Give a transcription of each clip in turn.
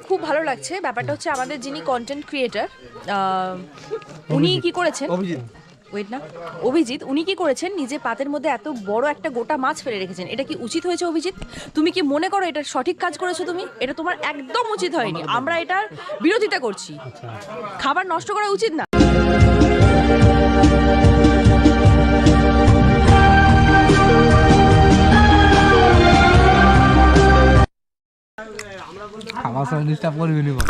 খুব ভালো লাগছে। ব্যাপারটা হচ্ছে আমাদের যিনি কন্টেন্ট ক্রিয়েটার উনি কি করেছেন, ওয়েট না, অভিজিৎ, উনি কি করেছেন, নিজে পাতের মধ্যে এত বড় একটা গোটা মাছ ফেলে রেখেছেন। এটা কি উচিত হয়েছে অভিজিৎ? তুমি কি মনে করো এটা সঠিক কাজ করেছো? তুমি এটা তোমার একদম উচিত হয়নি। আমরা এটার বিরোধিতা করছি। খাবার নষ্ট করা উচিত না। খাবার সময় ডিস্টার্ব করবি নি বল।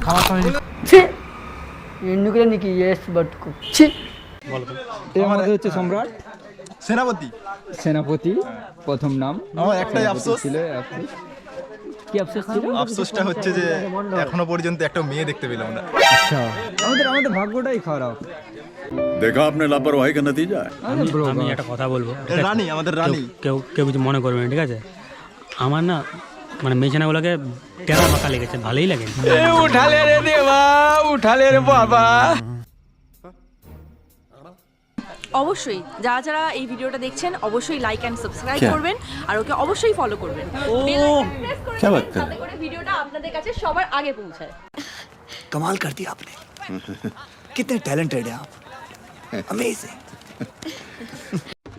খাবার সময় ఎందుకులే నీకు ఏస్ పట్టుకో ఛీ আমাদের হচ্ছে সম্রাট সেনাপতি। সেনাপতি প্রথম নাম। আমার একটাই আফসোস ছিল, আফসোস। কি আফসোস ছিল? আফসোসটা হচ্ছে যে এখনো পর্যন্ত একটা মেয়ে দেখতে পেলাম না। আচ্ছা, আমাদের ভাগ্যটাই খারাপ। देखा आपने लापरवाही का नतीजा है। আমি একটা কথা বলবো, রানী, আমাদের রানী। কেউ কেউ কিছু মনে করবে না, ঠিক আছে? আমার না মানে মেয়েছেনাগুলোকে টেরা মাথা লেগেছে, ভালোই লাগে। উঠালে রে দেবা, উঠালে রে বাবা। অবশ্যই যারা যারা এই ভিডিওটা দেখছেন অবশ্যই লাইক অ্যান্ড সাবস্ক্রাইব করবেন আর ওকে অবশ্যই ফলো করবেন। क्या बात कर যাতে করে ভিডিওটা আপনাদের কাছে সবার আগে পৌঁছায়। कमाल कर दिया आपने। कितने टैलेंटेड हैं आप। अमेजिंग।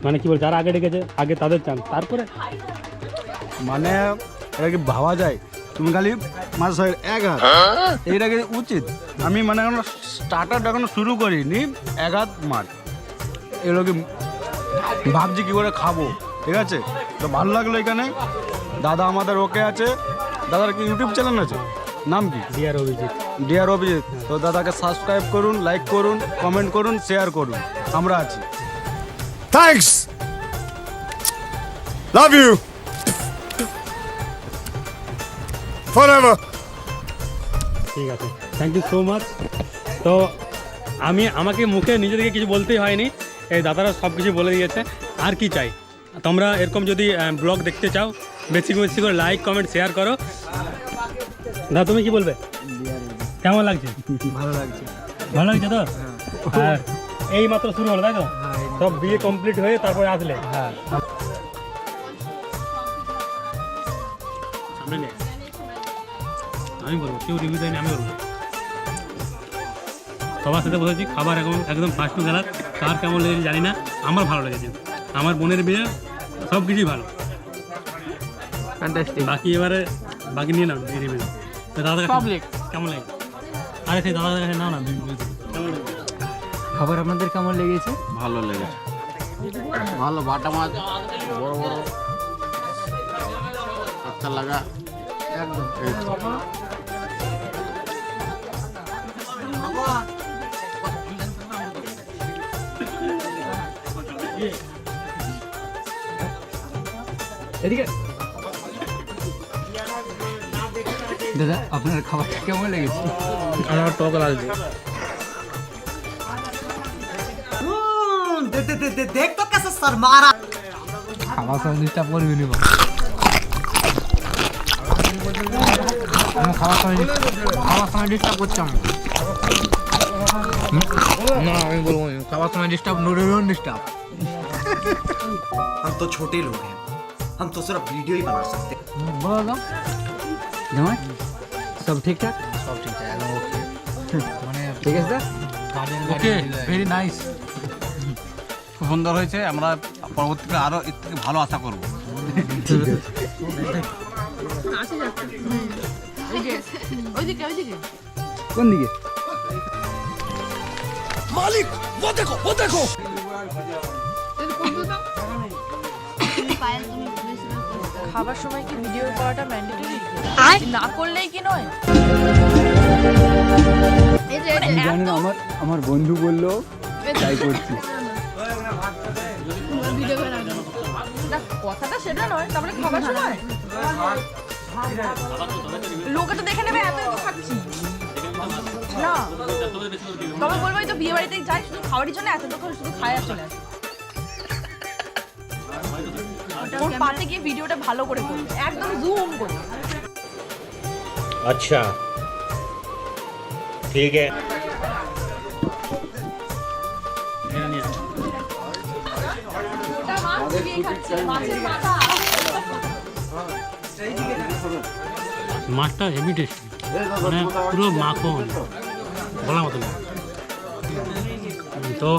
মানে কি বল, যারা আগে ডেকেছে আগে তাদের চান, তারপরে মানে এটা কি ভাবা যায়? তুমি খালি মাছ ধরে এক হাত, এইটা কি উচিত? আমি মানে এখনো স্টার্টারটা এখনো শুরু করিনি, এক হাত মাছ এগুলো কি ভাবছি কি করে খাবো, ঠিক আছে? তো ভালো লাগলো এখানে। দাদা আমাদের ওকে আছে। দাদার কি ইউটিউব চ্যানেল আছে? নাম কি? ডিয়ার অভিজিৎ। ডিয়ার অভিজিৎ। তো দাদাকে সাবস্ক্রাইব করুন, লাইক করুন, কমেন্ট করুন, শেয়ার করুন। আমরা আছি। Thanks, love you forever. ঠিক আছে, থ্যাংক ইউ সো মাচ। তো আমাকে মুখে নিজে থেকে কিছু বলতেই হয়নি, এই দাদারা সব কিছু বলে দিয়েছে। আর কি চাই? তোমরা এরকম যদি ব্লগ দেখতে চাও বেশি বেশি করে লাইক কমেন্ট শেয়ার করো। দাদা তুমি কি বলবে? কেমন লাগছে? ভালো লাগছে। ভালো লাগছে তো? আর এই মাত্র শুরু হলো, তাই তো? সব বিয়ে কমপ্লিট হয়ে তারপরে আসলে। হ্যাঁ, সামনে নে। আমি বলবো, কেউ রিভিউ দেয়নি, আমি বলবো। সবার সাথে বসেছি, খাবার একদম ফার্স্ট ক্লাস। কার কেমন লেগেছে জানি না, আমার ভালো লেগেছে। আমার বোনের বিয়ে, সব কিছুই ভালো। বাকি এবারে বাকি নিয়ে নাও রিভিউ। দাদা কেমন লাগে? আরে সেই দাদার কাছে নাও না। খাবার আপনাদের কেমন লেগেছে? ভালো লেগেছে। ভালো বাটা মাছ, বড় বড়, আচ্ছা লাগা একদম। এদিকে দাদা, আপনার খাবারটা কেমন লেগেছে? আমার টক লাগছে। देख तो कैसे सर मारा। খাবার সময় ডিস্টার্ব করবি নি বল। খাবার সময় ডিস্টার্ব করছি আমি না, আমি বলবো খাবার সময় ডিস্টার্ব, নুডল ডিস্টার্ব। हम तो छोटे लोग हैं, हम तो सिर्फ वीडियो ही बना सकते हैं। বলো দাও জামাই, সব ঠিকঠাক? সব ঠিকঠাক, একদম ওকে। মানে ঠিক আছে, ওকে, ভেরি নাইস, খুব সুন্দর হয়েছে। আমরা পরবর্তীতে আরো এর থেকে ভালো আশা করব। কোন দিকে? মালিক ও দেখো, ও দেখো। খাবার সময় কি ভিডিও করাটা ম্যান্ডেটরি? না করলেই কি নয়? জানেন, আমার বন্ধু বললো তাই করছি। না, কথাটা সেটা নয়, তারপরে খাবার সময় লোকে তো দেখে নেবে এত এত খাচ্ছি না। তবে বলবো এই তো বিয়ে বাড়িতে যাই শুধু খাওয়ার জন্য, এত তখন শুধু খায় আর চলে আসে। ওর পাতে গিয়ে ভিডিওটা ভালো করে করবে, একদম জুম করে। अच्छा ठीक है। ওটা মাছ দিয়ে খাচ্ছে, মাছের মাথা। মাছটা হেভি টেস্টি, মানে পুরো মাখন বলার মতো না। তো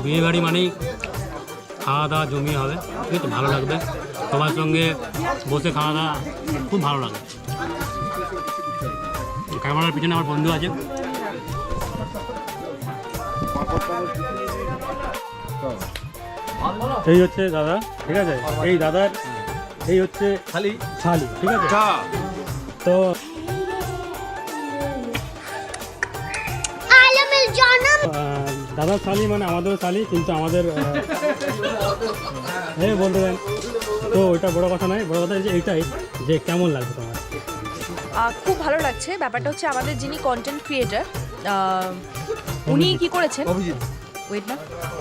বিয়ে বাড়ি মানেই খাওয়া দাওয়া জমিয়ে হবে, ঠিক আছে, ভালো লাগবে, সবার সঙ্গে বসে খাওয়া দাওয়া খুব ভালো লাগে। ক্যামেরার পিছনে আমার বন্ধু আছে। এই হচ্ছে দাদা, ঠিক আছে, এই দাদার এই হচ্ছে শালি, ঠিক আছে। তো দাদার শালি মানে আমাদেরও শালি, কিন্তু আমাদের হ্যাঁ বলতে দেন। তো ওইটা বড় কথা নয়, বড় কথা হচ্ছে এইটাই যে কেমন লাগছে তোমার? খুব ভালো লাগছে। ব্যাপারটা হচ্ছে আমাদের যিনি কন্টেন্ট ক্রিয়েটার উনি কি করেছেন, ওয়েট না,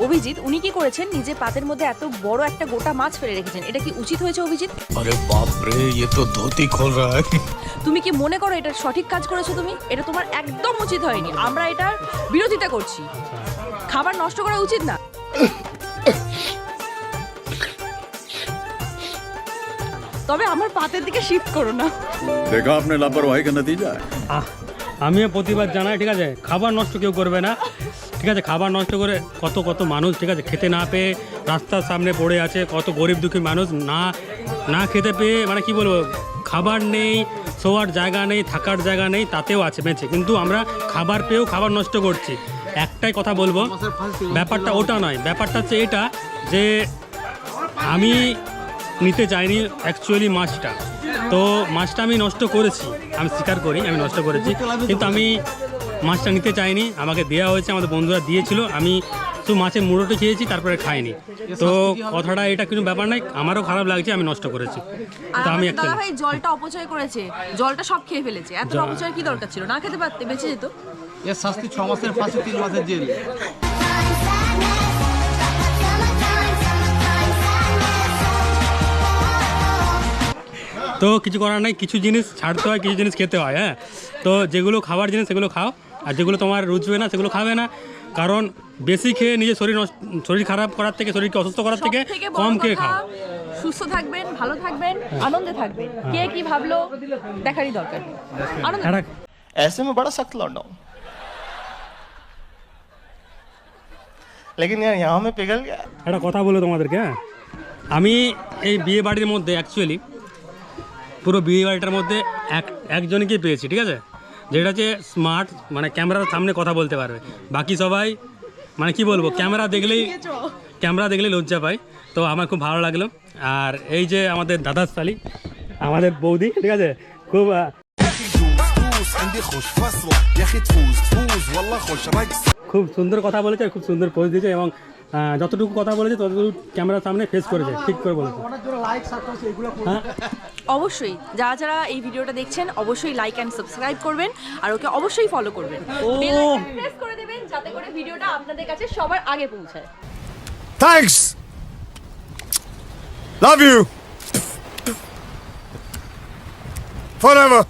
অভিজিৎ, উনি কি করেছেন, নিজে পাতের মধ্যে এত বড় একটা গোটা মাছ ফেলে রেখেছেন। এটা কি উচিত হয়েছে অভিজিৎ? अरे बाप रे ये तो धोती खोल रहा है। তুমি কি মনে করো এটা সঠিক কাজ করেছো তুমি? এটা তোমার একদম উচিত হয়নি। আমরা এটার বিরোধিতা করছি। খাবার নষ্ট করা উচিত না। তবে আমার পাতের দিকে শিফট করো না। देखा आपने लापरवाही का नतीजा है। আমিও প্রতিবাদ জানাই, ঠিক আছে, খাবার নষ্ট কেউ করবে না, ঠিক আছে। খাবার নষ্ট করে কত কত মানুষ, ঠিক আছে, খেতে না পেয়ে রাস্তার সামনে পড়ে আছে, কত গরিব দুঃখী মানুষ না খেতে পেয়ে, মানে কি বলবো, খাবার নেই, শোয়ার জায়গা নেই, থাকার জায়গা নেই, তাতেও আছে বেঁচে, কিন্তু আমরা খাবার পেয়েও খাবার নষ্ট করছি। একটাই কথা বলবো, ব্যাপারটা ওটা নয়, ব্যাপারটা হচ্ছে এটা যে আমি নিতে চাইনি অ্যাকচুয়ালি মাছটা, তো মাছটা আমি নষ্ট করেছি, আমি স্বীকার করি আমি নষ্ট করেছি, কিন্তু আমি মাছটা নিতে চাইনি, আমাকে দেওয়া হয়েছে, আমাদের বন্ধুরা দিয়েছিল, আমি শুধু মাছের মুড়োটা খেয়েছি, তারপরে খাইনি। তো কথাটা এটা কোনো ব্যাপার নয়, আমারও খারাপ লাগছে, আমি নষ্ট করেছি। তো আমি একটা দাদা ভাই জলটা অপচয় করেছে, জলটা সব খেয়ে ফেলেছে। এত অপচয় কি দরকার ছিল? না খেতে পারতে, বেঁচে যেত। এর শাস্তি 6 মাসের ফাঁসি, 3 মাসের জেল। তো কিছু করার নাই, কিছু জিনিস ছাড়তে হয়, কিছু জিনিস খেতে হয়। হ্যাঁ, তো যেগুলো খাবার জিনিস সেগুলো খাও, আর যেগুলো তোমার রুচবে না সেগুলো খাবে না, কারণ বেশি খেয়ে নিজের শরীর খারাপ করার থেকে, শরীরকে অসুস্থ করার থেকে সবথেকে বড় কম খেয়ে কথা, খাও। সুস্থ থাকবেন, ভালো থাকবেন, আনন্দে থাকবেন। কে কি ভাবলো দেখারই দরকার নেই। আনন্দে একটা ऐसे में बड़ा सख्त लौंडा हूं, लेकिन यार यहाँ में पिघल गया। একটা কথা বলো তোমাদেরকে। হ্যাঁ, আমি এই বিয়ে বাড়ির মধ্যে অ্যাকচুয়ালি পুরো বিয়ে বাড়িটার মধ্যে একজনকেই পেয়েছি, ঠিক আছে, যেটা হচ্ছে স্মার্ট, মানে ক্যামেরার সামনে কথা বলতে পারবে। বাকি সবাই মানে কি বলবো, ক্যামেরা দেখলেই লজ্জা পায়। তো আমার খুব ভালো লাগলো। আর এই যে আমাদের দাদার শালি, আমাদের বৌদি, ঠিক আছে, খুব খুব সুন্দর কথা বলেছে, খুব সুন্দর পোজ দিয়েছে, এবং যতটুকু কথা বলেছে ততটুকু ক্যামেরার সামনে ফেস করেছে, ঠিক করে বলেছে। হ্যাঁ, অবশ্যই যারা যারা এই ভিডিওটা দেখছেন অবশ্যই লাইক অ্যান্ড সাবস্ক্রাইব করবেন, আর ওকে অবশ্যই ফলো করবেন, বেল আইকন প্রেস করে দেবেন যাতে করে ভিডিওটা আপনাদের কাছে সবার আগে পৌঁছায়। Thanks. Love you. Forever.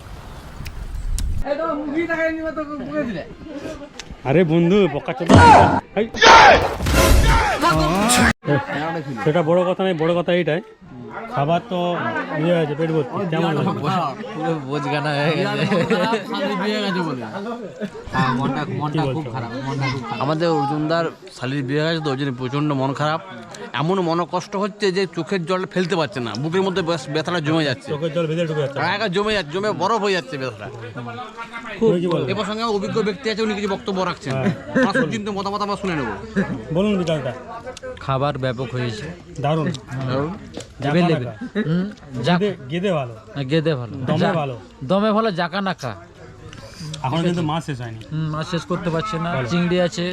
আরে বন্ধু বকা চোদা, সেটা বড় কথা নয়, বড় কথা এইটাই, খাবার তো ইয়ে হয়েছে, পেট ভর্তি, কেমন লাগে? পুরো বোঝগানা হয়ে গেছে, মনটা খুব খারাপ। আমাদের অর্জুনদার শালির বিয়ে গেছে, তো ওই জন্য প্রচণ্ড মন খারাপ, এমন মন কষ্ট হচ্ছে যে চোখের জলটা ফেলতে পারছে না, বুকের মধ্যে ব্যথাটা জমে যাচ্ছে, চোখের জল ভেতরে ঢুকে যাচ্ছে, জমে বরফ হয়ে যাচ্ছে ব্যথাটা। এবার সঙ্গে অভিজ্ঞ ব্যক্তি আছে, উনি কিছু বক্তব্য রাখছেন, কিন্তু মতামত আমরা শুনে নেব। বলুন বিকালটা। খাবার ব্যাপক হয়েছে, দারুণ, গেদে ভালো, গেদে ভালো, দমে ভালো, জাকা নাকা। এখন কিন্তু মাছ শেষ হয়নি, মাছ শেষ করতে পারছে না, চিংড়ি আছে,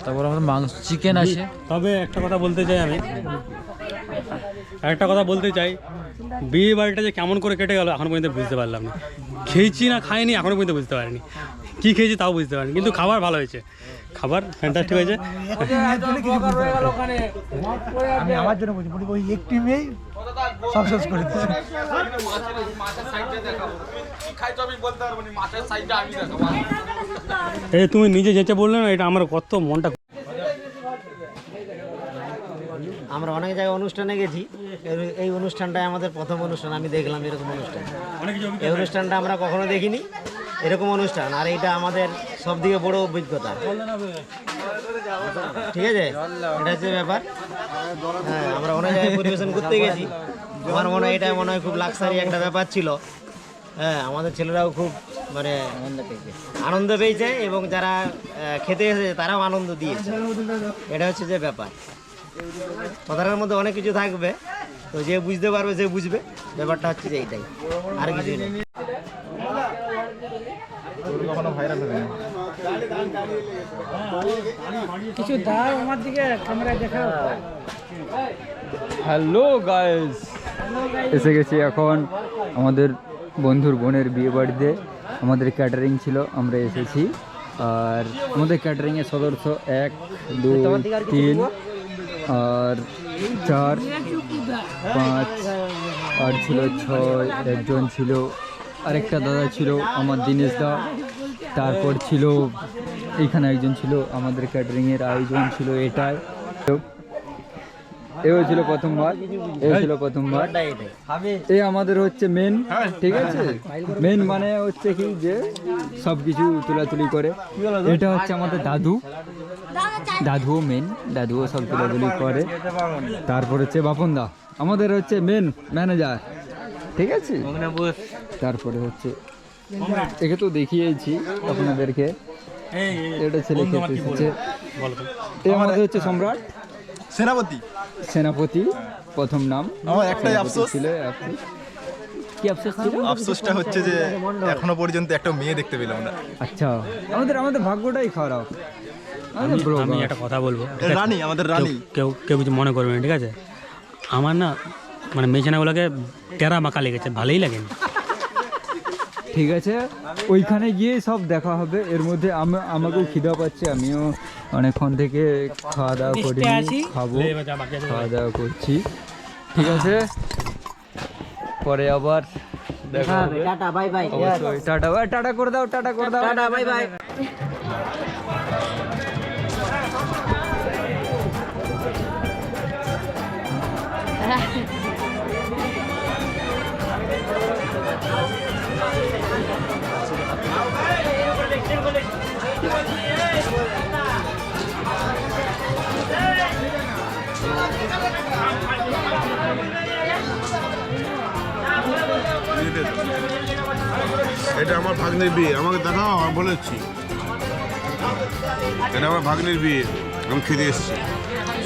তারপর আমাদের মাংস, চিকেন আছে। তবে একটা কথা বলতে চাই, বিয়ে বাড়িটা যে কেমন করে কেটে গেল এখনো পর্যন্ত বুঝতে পারলাম না। খেয়েছি না খাইনি এখনো পর্যন্ত বুঝতে পারিনি, কি খেয়েছি তাও বুঝতে পারিনি, কিন্তু খাবার ভালো হয়েছে, খাবার ফ্যান্টাস্টিক হয়েছে। আমি আমার জন্য বলছি, ওই একটি মেয়ে সব শেষ করে দিচ্ছে। এই তুমি নিজে যেটা বললে না, এটা আমার কত মনটা। আমরা অনেক জায়গায় অনুষ্ঠানে গেছি, এই অনুষ্ঠানটাই আমাদের প্রথম অনুষ্ঠান। আমি দেখলাম এরকম অনুষ্ঠান, এই অনুষ্ঠানটা আমরা কখনো দেখিনি এরকম অনুষ্ঠান, আর এইটা আমাদের সব থেকে বড় অভিজ্ঞতা। ঠিক আছে, এটা হচ্ছে ব্যাপার। হ্যাঁ, আমরা অনেক জায়গায় পরিবেশন করতে গেছি, আমার মনে হয় এটা মনে হয় খুব লাক্সারি একটা ব্যাপার ছিল। হ্যাঁ, আমাদের ছেলেরাও খুব মানে আনন্দ পেয়েছে এবং যারা খেতে এসেছে তারাও আনন্দ দিয়েছে। এটা হচ্ছে যে ব্যাপার। কথাটার মধ্যে অনেক কিছু থাকবে, তো যে বুঝতে পারবে সে বুঝবে। ব্যাপারটা হচ্ছে যে এইটাই, আর কিছুই নেই। কখনো ভাইরাল হবে না। কিছু দাও আমার দিকে, ক্যামেরায় দেখাও। হ্যালো গাইস, এসে গেছি এখন আমাদের বন্ধুর বোনের বিয়ে বাড়িতে। আমাদের ক্যাটারিং ছিল, আমরা এসেছি। আর আমাদের ক্যাটারিংয়ের সদস্য 1 2 3 আর 4 5 আর ছিল 6, একজন ছিল, আরেকটা দাদা ছিল আমার দিনেশ দা, তারপর ছিল এইখানে একজন ছিল। আমাদের ক্যাটারিংয়ের আয়োজন ছিল এটাই। এও ছিল প্রথমবার, এ আমাদের হচ্ছে মেন। ঠিক আছে, মেন মানে হচ্ছে কি যে সব কিছু তুলাতুলি করে। এটা হচ্ছে আমাদের দাদুও মেন, দাদুও সব তুলাতুলি করে। তারপর হচ্ছে বাপনদা, আমাদের হচ্ছে মেন ম্যানেজার। ঠিক আছে, তারপরে হচ্ছে একে তো দেখিয়েছি আপনাদেরকে, এটা ছেলে খেতে এসেছে। এ আমাদের হচ্ছে সম্রাট, সেনাপতি প্রথম নাম। আমার একটাই আফসোস ছিল, কি আফসোস ছিল? আফসোসটা হচ্ছে যে এখনো পর্যন্ত একটা মেয়ে দেখতে পেলাম না। আচ্ছা, আমাদের ভাগ্যটাই খারাপ। আমি একটা কথা বলবো, রানী, আমাদের রানী। কেউ কিছু মনে করবে না, ঠিক আছে? আমার না মানে মেয়েছেনাগুলোকে টেরা মাখা লেগেছে, ভালোই লাগেনি। ঠিক আছে, ওইখানে গিয়ে সব দেখা হবে। এর মধ্যে আমাকেও খিদা পাচ্ছে, আমিও অনেকক্ষণ থেকে খাওয়া দাওয়া করিনি, খাওয়া দাওয়া করছি। ঠিক আছে, পরে আবার দেখা হবে। Tata bye bye. অবশ্যই টাটা করে দাও, টাটা বাই বাই। এটা আমার ভাগ্নের বিয়ে, আমাকে দেখাও, আমি বলেছি এটা আমার ভাগ্নের বিয়ে, আমি খেতে এসেছি।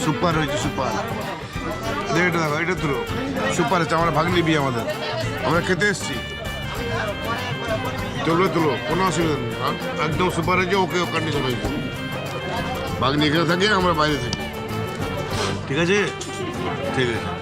সুপার হয়েছে, সুপার। দেখ এটা, দেখো এটা তুলো, সুপার হচ্ছে। আমার ভাগ্নের বিয়ে, আমরা খেতে এসেছি। তুলো, কোনো অসুবিধা নেই, একদম সুপার হয়েছে। ওকে কন্ডিশন হয়েছে। ভাগ্নি এখানে থাকে, আমরা বাইরে থাকি। ঠিক আছে, ঠিক আছে।